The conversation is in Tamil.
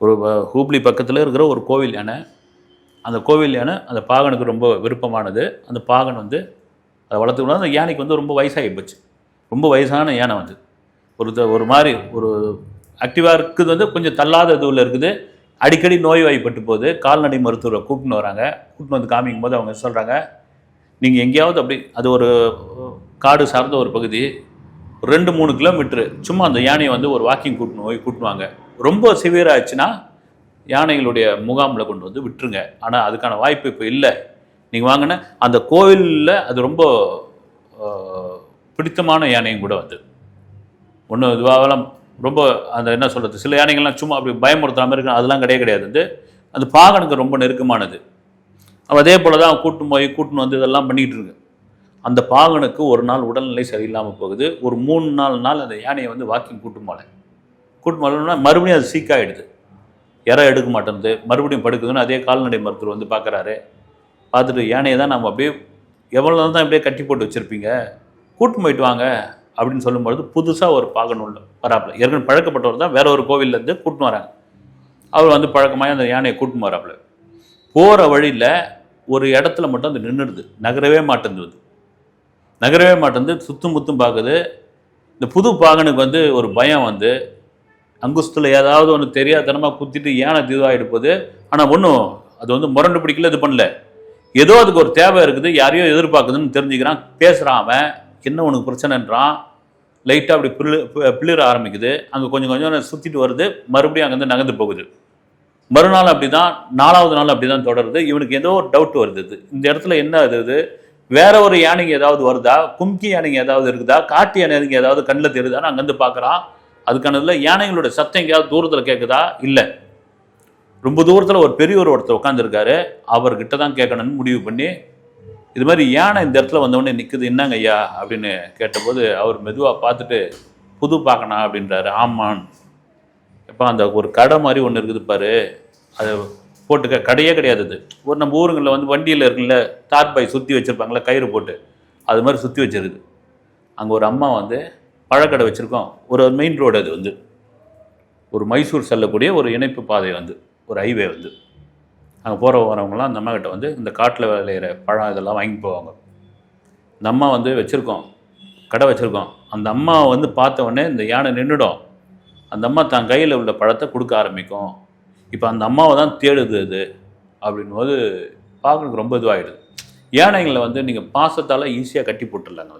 ஒரு ஹூப்ளி பக்கத்தில் இருக்கிற ஒரு கோவில் யானை. அந்த கோவில் யானை அந்த பாகனுக்கு ரொம்ப விருப்பமானது. அந்த பாகன் வந்து அதை வளர்த்துக்கூடாது. அந்த யானைக்கு வந்து ரொம்ப வயசாகி போச்சு. ரொம்ப வயசான யானை வந்து ஒரு மாதிரி ஒரு ஆக்டிவாக இருக்குது, வந்து கொஞ்சம் தள்ளாத இதுவில் இருக்குது. அடிக்கடி நோய்வாய்ப்பட்டு போகுது. கால்நடை மருத்துவரை கூப்பிட்டு வராங்க. கூப்பிட்டு வந்து காமிக்கும் போது அவங்க சொல்கிறாங்க, நீங்கள் எங்கேயாவது அப்படி, அது ஒரு காடு சார்ந்த ஒரு பகுதி, 2-3 கிலோமீட்டரு சும்மா அந்த யானையை வந்து ஒரு வாக்கிங் கூட்டுவாங்க. ரொம்ப சிவியர் ஆச்சுன்னா யானைகளுடைய முகாமில் கொண்டு வந்து விட்டுருங்க. ஆனால் அதுக்கான வாய்ப்பு இப்போ இல்லை. நீங்கள் வாங்கின அந்த கோவிலில் அது ரொம்ப பிடித்தமான யானையும் கூட வந்து ஒன்றும் இதுவாகலாம். ரொம்ப அந்த என்ன சொல்கிறது, சில யானைகள்லாம் சும்மா அப்படி பயமுறுத்துற மாதிரி இருக்கு, அதெல்லாம் கிடையாது. வந்து அந்த பாகனுக்கு ரொம்ப நெருக்கமானது. அதே போல் தான் கூட்டுன்னு வந்து இதெல்லாம் பண்ணிக்கிட்டு இருக்கு. அந்த பாகனுக்கு ஒரு நாள் உடல்நிலை சரியில்லாமல் போகுது. ஒரு 3-4 நாள் அந்த யானையை வந்து வாக்கிங் கூட்டு போலன்னா மறுபடியும் அது சீக்காகிடுது. எடுக்க மாட்டேங்குது, மறுபடியும் படுக்குதுன்னு அதே கால்நடை மருத்துவர் வந்து பார்க்குறாரு. பார்த்துட்டு, யானையை தான் நம்ம அப்படியே எவ்வளோ நாள் தான் இப்படியே கட்டி போட்டு வச்சுருப்பீங்க, கூட்டு போயிட்டு வாங்க அப்படின்னு சொல்லும்பொழுது புதுசாக ஒரு பாகன் உள்ள வராப்புல. ஏற்கனவே பழக்கப்பட்டவர் தான், வேற ஒரு கோவிலேருந்து கூட்டின்னு வராங்க. அவர் வந்து பழக்கமாக அந்த யானையை கூட்டின்னு வராப்புல. போகிற வழியில் ஒரு இடத்துல மட்டும் அது நின்றுடுது, நகரவே மாட்டேங்குது. சுற்றும் முத்தும் பார்க்குது. இந்த புது பாகனுக்கு வந்து ஒரு பயம் வந்து, அங்குஸ்தில் ஏதாவது ஒன்று தெரியாதனமாக குத்திட்டு யானை இதுவாகிட்டு போகுது. ஆனால் ஒன்றும் அது வந்து முரண்டு பிடிக்கல, இது பண்ணல. ஏதோ அதுக்கு ஒரு தேவை இருக்குது, யாரையோ எதிர்பார்க்குதுன்னு தெரிஞ்சுக்கிறான். பேசுகிறான் அவன், என்ன உனக்கு பிரச்சனைன்றான். லைட்டாக அப்படி பிளிர ஆரம்பிக்குது. அங்கே கொஞ்சம் சுற்றிட்டு வருது, மறுபடியும் அங்கேருந்து நகர்ந்து போகுது. மறுநாள் அப்படி தான், 4வது நாள் அப்படி தான் தொடருது. இவனுக்கு ஏதோ ஒரு டவுட் வருது, இந்த இடத்துல என்ன இது, வேற ஒரு யானைங்க ஏதாவது வருதா, கும்கி யானைங்க ஏதாவது இருக்குதா, காட்டு யானைங்க ஏதாவது கண்ணில் தெரியுதான்னு அங்கேருந்து பார்க்குறான். அதுக்கானதில் யானைகளோட சத்தம் எங்கேயாவது தூரத்தில் கேட்குதா, இல்லை. ரொம்ப தூரத்தில் ஒரு பெரியவர் ஒருத்தர் உட்காந்துருக்காரு, அவர்கிட்ட தான் கேட்கணும்னு முடிவு பண்ணி, இது மாதிரி யானை இந்த இடத்துல வந்தவொடனே நிற்குது, என்னங்க ஐயா அப்படின்னு கேட்டபோது அவர் மெதுவாக பார்த்துட்டு, புது பார்க்கணும் அப்படின்றாரு. ஆமான், எப்போ அந்த ஒரு கடை மாதிரி ஒன்று இருக்குது பாரு, அது போட்டு கடையே கிடையாது. அது ஒரு நம்ம ஊருங்களில் வந்து வண்டியில் இருக்குல்ல, தார்பாய் சுற்றி வச்சுருப்பாங்களே கயிறு போட்டு, அது மாதிரி சுற்றி வச்சிருக்குது. அங்கே ஒரு அம்மா வந்து பழக்கடை வச்சுருக்கோம். ஒரு மெயின் ரோடு, அது வந்து ஒரு மைசூர் செல்லக்கூடிய ஒரு இணைப்பு பாதை வந்து, ஒரு ஹைவே வந்து. அங்கே வரவங்களாம் அந்த அம்மா கிட்ட வந்து இந்த காட்டில் விளையிற பழம் இதெல்லாம் வாங்கி போவாங்க. இந்த அம்மா வந்து கடை வச்சுருக்கோம். அந்த அம்மா வந்து பார்த்த உடனே இந்த யானை நின்றுடும். அந்த அம்மா தன் கையில் உள்ள பழத்தை கொடுக்க ஆரம்பிக்கும். இப்போ அந்த அம்மாவை தான் தேடுது அது அப்படின் போது பார்க்கறதுக்கு ரொம்ப இதுவாகிடுது. யானைகளை வந்து நீங்கள் பாசத்தால் ஈஸியாக கட்டி போட்டுடலாங்க.